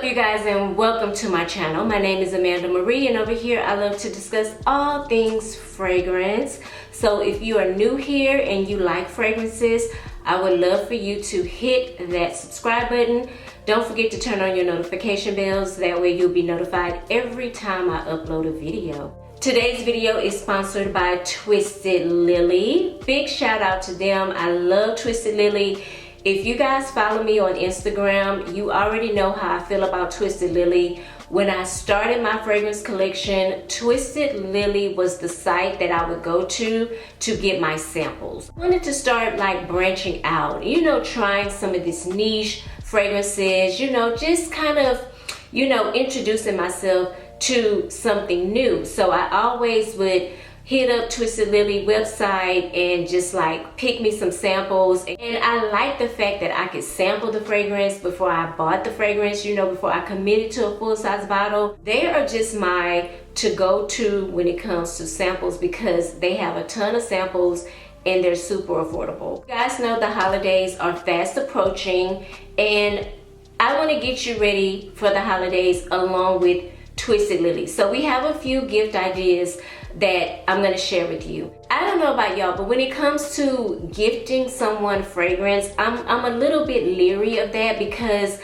you guys, and welcome to my channel. My name is Amanda Marie, and over here I love to discuss all things fragrance. So if you are new here and you like fragrances, I would love for you to hit that subscribe button. Don't forget to turn on your notification bells. That way you'll be notified every time I upload a video. Today's video is sponsored by Twistedlily. Big shout out to them. I love Twistedlily. If you guys follow me on Instagram, you already know how I feel about Twistedlily. When I started my fragrance collection, Twistedlily was the site that I would go to get my samples. I wanted to start like branching out, trying some of these niche fragrances, just kind of, introducing myself to something new. So I always would hit up Twistedlily website and just like pick me some samples. And I like the fact that I could sample the fragrance before I bought the fragrance, before I committed to a full-size bottle. They are just my to-go-to when it comes to samples because they have a ton of samples and they're super affordable. You guys know the holidays are fast approaching, and I want to get you ready for the holidays along with Twistedlily. So we have a few gift ideas that I'm gonna share with you. I don't know about y'all, but when it comes to gifting someone fragrance, I'm a little bit leery of that because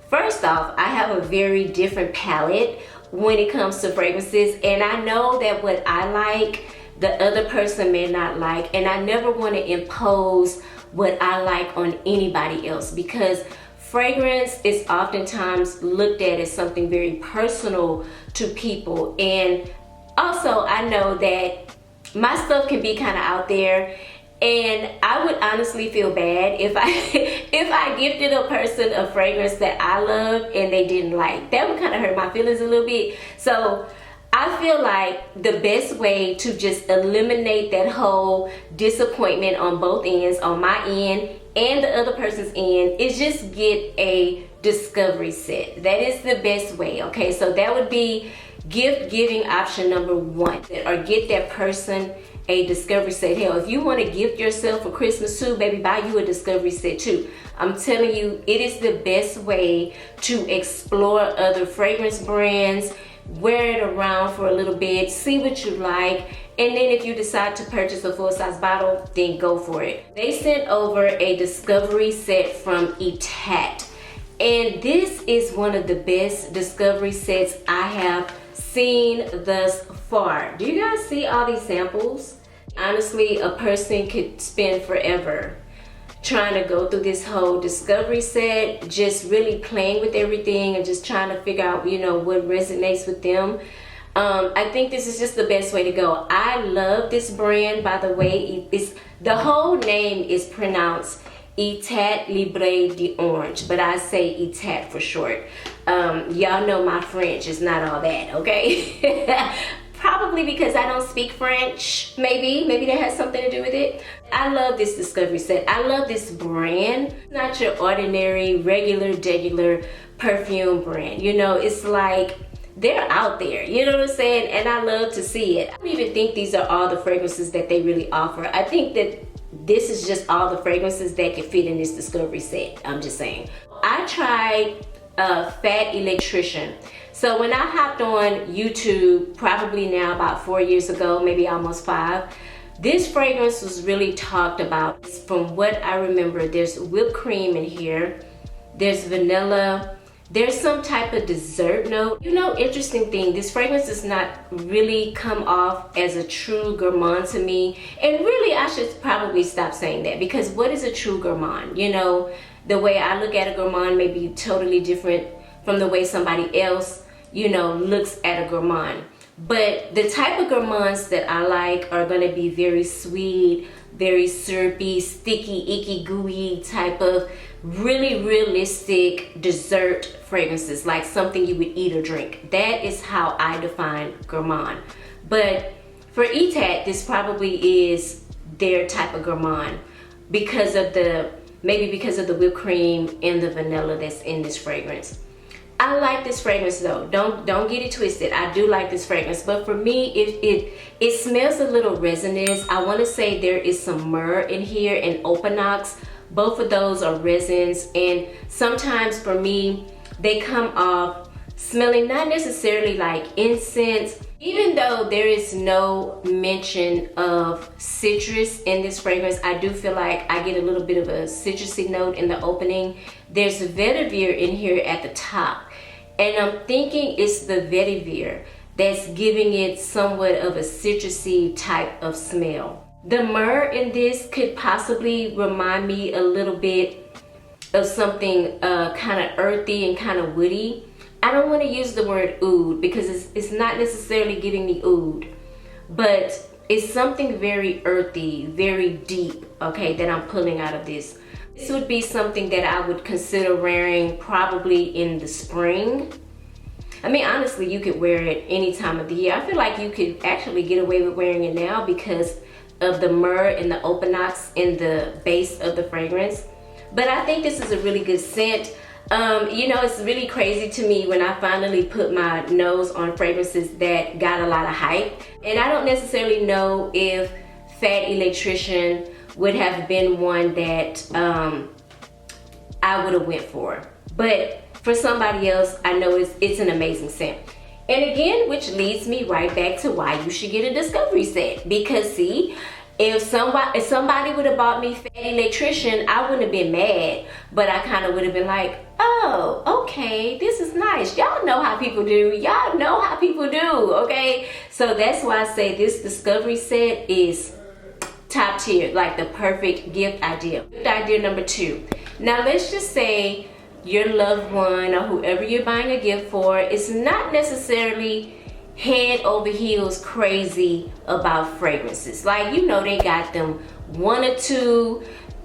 first off, I have a very different palette when it comes to fragrances, and I know that what I like, the other person may not like, and I never want to impose what I like on anybody else because fragrance is oftentimes looked at as something very personal to people. And also, I know that my stuff can be kind of out there, and I would honestly feel bad if I gifted a person a fragrance that I love and they didn't like. That would kind of hurt my feelings a little bit. So I feel like the best way to just eliminate that whole disappointment on both ends, on my end and the other person's end, is just get a discovery set. That is the best way, okay? So that would be gift giving option number one, or get that person a discovery set. Hell, if you want to gift yourself for Christmas too, baby, buy you a discovery set too. I'm telling you, it is the best way to explore other fragrance brands, wear it around for a little bit, see what you like, and then if you decide to purchase a full-size bottle, then go for it. They sent over a discovery set from Attar, and this is one of the best discovery sets I have seen thus far. Do you guys see all these samples? Honestly, a person could spend forever trying to go through this whole discovery set, just really playing with everything and just trying to figure out, what resonates with them. I think this is just the best way to go. I love this brand, by the way. The whole name is pronounced Attar Libre d'Orange, but I say Attar for short. Y'all know my French is not all that, okay? Probably because I don't speak French. Maybe that has something to do with it. I love this discovery set. I love this brand. Not your ordinary, regular perfume brand. It's like they're out there, you know what I'm saying? And I love to see it. I don't even think these are all the fragrances that they really offer. I think that this is just all the fragrances that can fit in this discovery set. I'm just saying. I tried Fat Electrician. So when I hopped on YouTube, probably now about 4 years ago, maybe almost 5, this fragrance was really talked about. From what I remember, there's whipped cream in here, there's vanilla, there's some type of dessert note. Interesting thing, this fragrance does not really come off as a true gourmand to me. And really, I should probably stop saying that, because what is a true gourmand? The way I look at a gourmand may be totally different from the way somebody else, looks at a gourmand. But the type of gourmands that I like are gonna be very sweet, very syrupy, sticky, icky, gooey type of really realistic dessert fragrances, like something you would eat or drink. That is how I define gourmand. But for Attar, this probably is their type of gourmand maybe because of the whipped cream and the vanilla that's in this fragrance. I like this fragrance though. Don't get it twisted. I do like this fragrance, but for me, it smells a little resinous. I want to say there is some myrrh in here and opanox. Both of those are resins, and sometimes for me, they come off smelling not necessarily like incense. Even though there is no mention of citrus in this fragrance, I do feel like I get a little bit of a citrusy note in the opening. There's a vetiver in here at the top, and I'm thinking it's the vetiver that's giving it somewhat of a citrusy type of smell. The myrrh in this could possibly remind me a little bit of something kind of earthy and kind of woody. I don't want to use the word oud because it's not necessarily giving me oud, but it's something very earthy, very deep, okay, that I'm pulling out of this. This would be something that I would consider wearing probably in the spring. I mean, honestly, you could wear it any time of the year. I feel like you could actually get away with wearing it now because of the myrrh and the opanox in the base of the fragrance. But I think this is a really good scent. You know, it's really crazy to me when I finally put my nose on fragrances that got a lot of hype. And I don't necessarily know if Fat Electrician would have been one that I would have went for. But for somebody else, I know it's an amazing scent. And again, which leads me right back to why you should get a discovery set. Because see, if somebody would have bought me Fat Electrician, I wouldn't have been mad, but I kind of would have been like, oh, okay, this is nice. Y'all know how people do. Y'all know how people do, okay? So that's why I say this discovery set is top tier, like the perfect gift idea. Gift idea number 2. Now let's just say your loved one or whoever you're buying a gift for is not necessarily head over heels crazy about fragrances. Like, you know, they got them 1 or 2,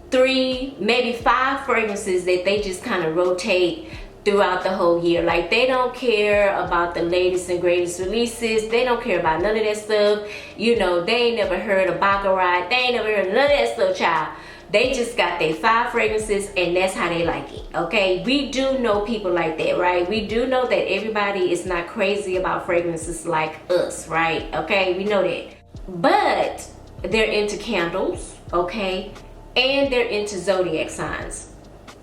3, maybe 5 fragrances that they just kind of rotate throughout the whole year. Like, they don't care about the latest and greatest releases. They don't care about none of that stuff. You know, they ain't never heard of Baccarat. They ain't never heard of none of that stuff, child. They just got their 5 fragrances and that's how they like it, okay? We do know people like that, right? We do know that everybody is not crazy about fragrances like us, right? Okay, we know that. But they're into candles, okay? And they're into zodiac signs.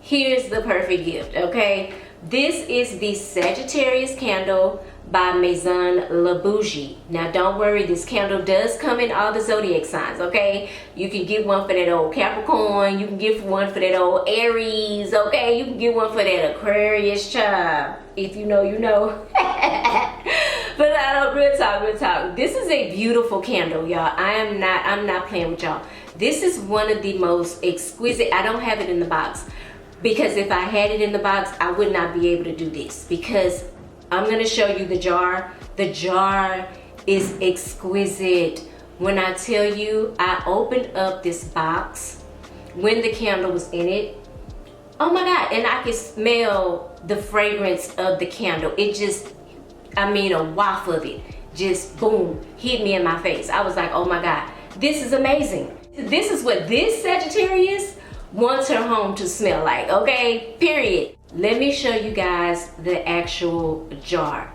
Here's the perfect gift, okay? This is the Sagittarius candle by Maison La Bougie. Now don't worry, this candle does come in all the zodiac signs, okay? You can get one for that old Capricorn, you can get one for that old Aries, okay? You can get one for that Aquarius, child. If you know, you know. But I don't, real talk. This is a beautiful candle, y'all. I'm not playing with y'all. This is one of the most exquisite. I don't have it in the box because if I had it in the box, I would not be able to do this because I'm gonna show you the jar. The jar is exquisite. When I tell you, I opened up this box when the candle was in it. Oh my God, and I could smell the fragrance of the candle. It just, I mean, a waft of it just boom, hit me in my face. I was like, oh my God, this is amazing. This is what this Sagittarius wants her home to smell like, okay, period. Let me show you guys the actual jar.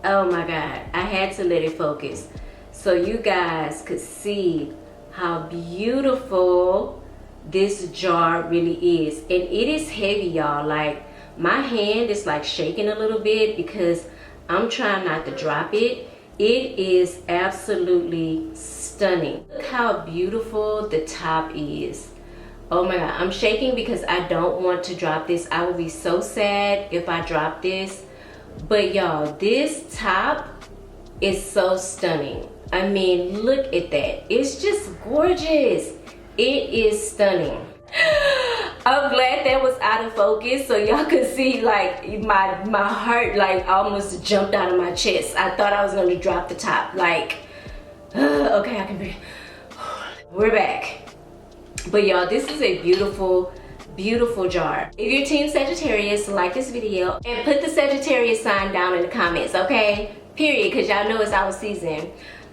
Oh my God, I had to let it focus so you guys could see how beautiful this jar really is. And it is heavy, y'all. Like, my hand is like shaking a little bit because I'm trying not to drop it. It is absolutely stunning. Look how beautiful the top is. Oh my God, I'm shaking because I don't want to drop this. I would be so sad if I drop this. But y'all, this top is so stunning. I mean, look at that. It's just gorgeous. It is stunning. I'm glad that was out of focus so y'all could see like my heart like almost jumped out of my chest. I thought I was going to drop the top. Like, okay, I can breathe. We're back. But y'all, this is a beautiful, beautiful jar. If you're Team Sagittarius, like this video and put the Sagittarius sign down in the comments, okay? Period, because y'all know it's our season.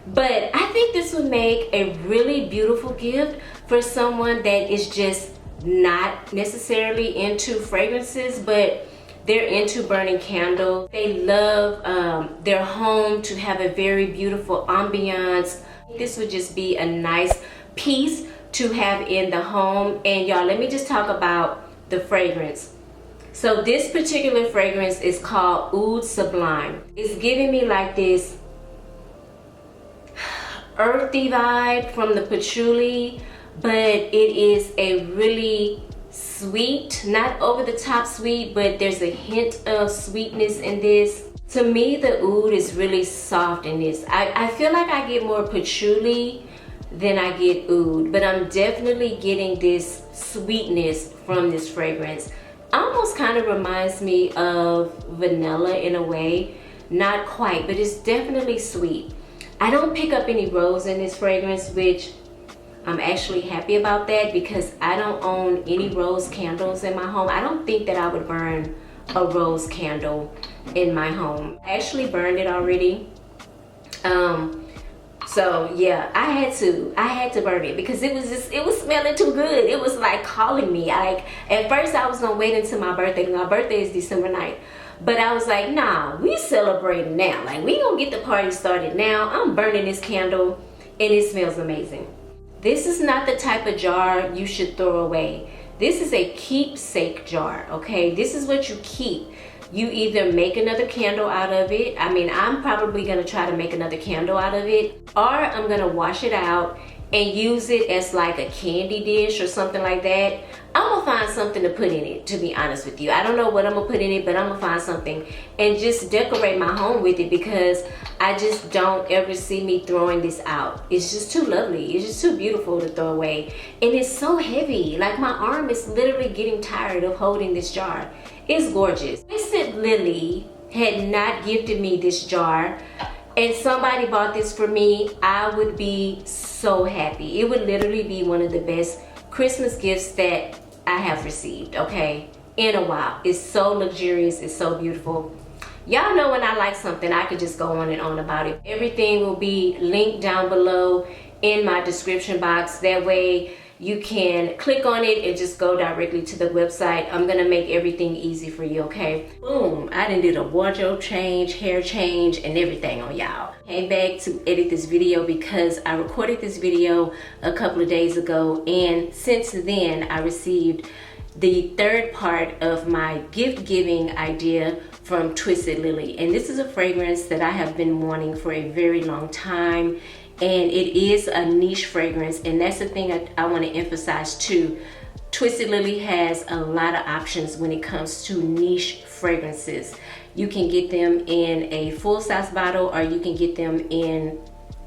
But I think this would make a really beautiful gift for someone that is just not necessarily into fragrances, but they're into burning candles. They love their home to have a very beautiful ambiance. This would just be a nice piece to have in the home. And y'all, let me just talk about the fragrance. So this particular fragrance is called Oud Sublime. It's giving me like this earthy vibe from the patchouli, but it is a really sweet, not over the top sweet, but there's a hint of sweetness in this. To me, the oud is really soft in this. I feel like I get more patchouli than I get oud, but I'm definitely getting this sweetness from this fragrance. Almost kind of reminds me of vanilla in a way. Not quite, but it's definitely sweet. I don't pick up any rose in this fragrance, which I'm actually happy about that because I don't own any rose candles in my home. I don't think that I would burn a rose candle in my home. I actually burned it already. So yeah, I had to burn it because it was smelling too good. It was like calling me. Like at first I was gonna wait until my birthday. My birthday is December 9th. But I was like, nah, we celebrating now. Like we gonna get the party started now. I'm burning this candle and it smells amazing. This is not the type of jar you should throw away. This is a keepsake jar, okay? This is what you keep. You either make another candle out of it. I mean, I'm probably gonna try to make another candle out of it, or I'm gonna wash it out and use it as like a candy dish or something like that. I'm gonna find something to put in it, to be honest with you. I don't know what I'm gonna put in it, but I'm gonna find something and just decorate my home with it because I just don't ever see me throwing this out. It's just too lovely. It's just too beautiful to throw away. And it's so heavy. Like my arm is literally getting tired of holding this jar. It's gorgeous. Twistedlily had not gifted me this jar and somebody bought this for me, I would be so happy. It would literally be one of the best Christmas gifts that I have received, okay, in a while. It's so luxurious, it's so beautiful. Y'all know when I like something, I could just go on and on about it. Everything will be linked down below in my description box. That way you can click on it and just go directly to the website. I'm gonna make everything easy for you, okay? Boom, I done did a wardrobe change, hair change, and everything on y'all. Came back to edit this video because I recorded this video a couple of days ago, and since then I received the third part of my gift giving idea from Twistedlily. And this is a fragrance that I have been wanting for a very long time. And it is a niche fragrance, and that's the thing I want to emphasize too. Twistedlily has a lot of options when it comes to niche fragrances. You can get them in a full-size bottle, or you can get them in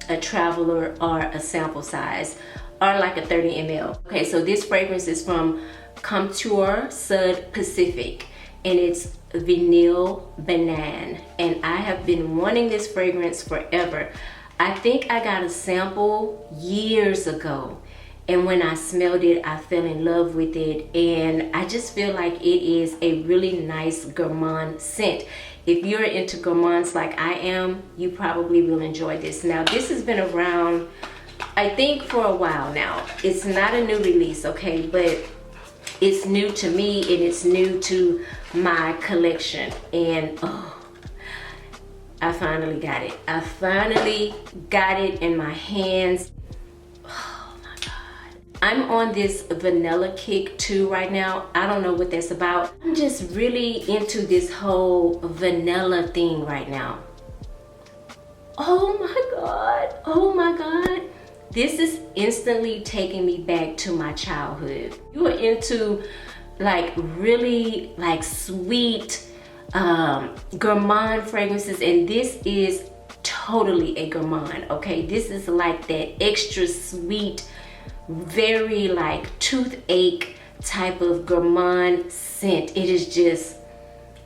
a traveler or a sample size, or like a 30 ml. Okay, so this fragrance is from Couture Sud Pacific, and it's Vanille Banane. And I have been wanting this fragrance forever. I think I got a sample years ago, and when I smelled it, I fell in love with it, and I just feel like it is a really nice gourmand scent. If you're into gourmands like I am, you probably will enjoy this. Now, this has been around, I think, for a while now. It's not a new release, okay, but it's new to me and it's new to my collection, and oh, I finally got it. I finally got it in my hands. Oh my God. I'm on this vanilla kick too right now. I don't know what that's about. I'm just really into this whole vanilla thing right now. Oh my God. Oh my God. This is instantly taking me back to my childhood. You are into like really like sweet, gourmand fragrances, and this is totally a gourmand, okay? This is like that extra sweet, very like toothache type of gourmand scent. It is just,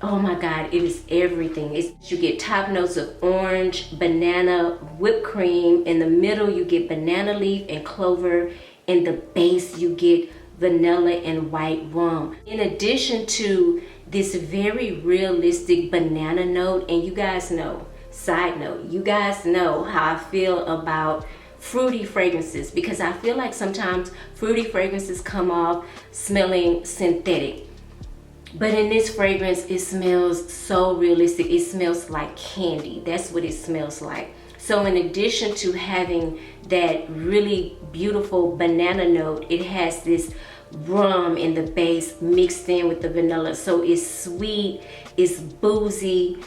oh my God, it is everything. You get top notes of orange, banana, whipped cream. In the middle, you get banana leaf and clover. In the base, you get vanilla and white rum. In addition to this very realistic banana note, and you guys know, side note, you guys know how I feel about fruity fragrances, because I feel like sometimes fruity fragrances come off smelling synthetic. But in this fragrance, it smells so realistic. It smells like candy. That's what it smells like. So in addition to having that really beautiful banana note, it has this rum in the base mixed in with the vanilla. So it's sweet, it's boozy,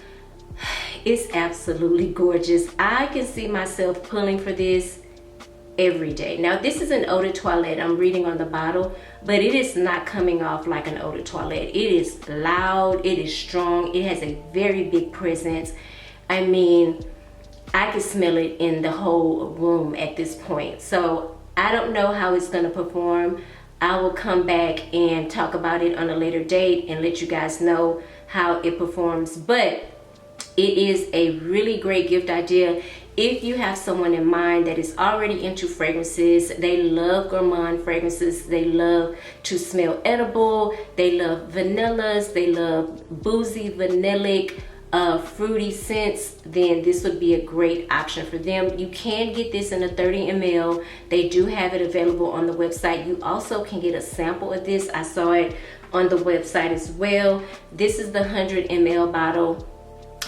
it's absolutely gorgeous. I can see myself pulling for this every day. Now this is an eau de toilette, I'm reading on the bottle, but it is not coming off like an eau de toilette. It is loud, it is strong, it has a very big presence. I mean, I can smell it in the whole room at this point. So I don't know how it's gonna perform. I will come back and talk about it on a later date and let you guys know how it performs. But it is a really great gift idea if you have someone in mind that is already into fragrances. They love gourmand fragrances, they love to smell edible, they love vanillas, they love boozy, vanillic, fruity scents. Then this would be a great option for them. You can get this in a 30 ml. They do have it available on the website. You also can get a sample of this. I saw it on the website as well. This is the 100 ml bottle,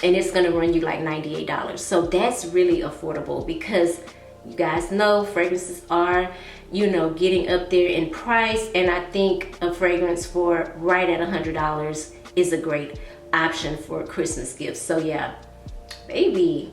and it's gonna run you like $98. So that's really affordable, because you guys know fragrances are, you know, getting up there in price, and I think a fragrance for right at $100 is a great option for a Christmas gift. So yeah, baby.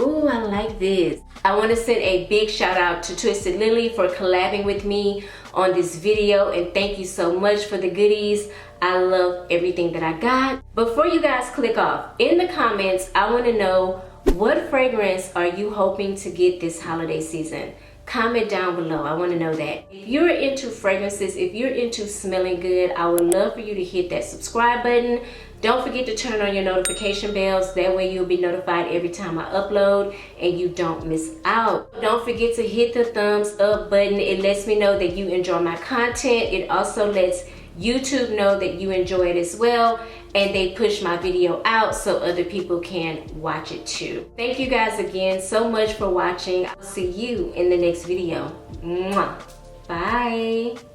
Ooh, I like this. I want to send a big shout out to Twistedlily for collabing with me on this video, and thank you so much for the goodies. I love everything that I got. Before you guys click off, in the comments, I want to know, what fragrance are you hoping to get this holiday season? Comment down below. I want to know that. If you're into fragrances, if you're into smelling good, I would love for you to hit that subscribe button. Don't forget to turn on your notification bells. That way you'll be notified every time I upload and you don't miss out. Don't forget to hit the thumbs up button. It lets me know that you enjoy my content. It also lets YouTube know that you enjoy it as well, and they push my video out so other people can watch it too. Thank you guys again so much for watching. I'll see you in the next video. Mwah. Bye.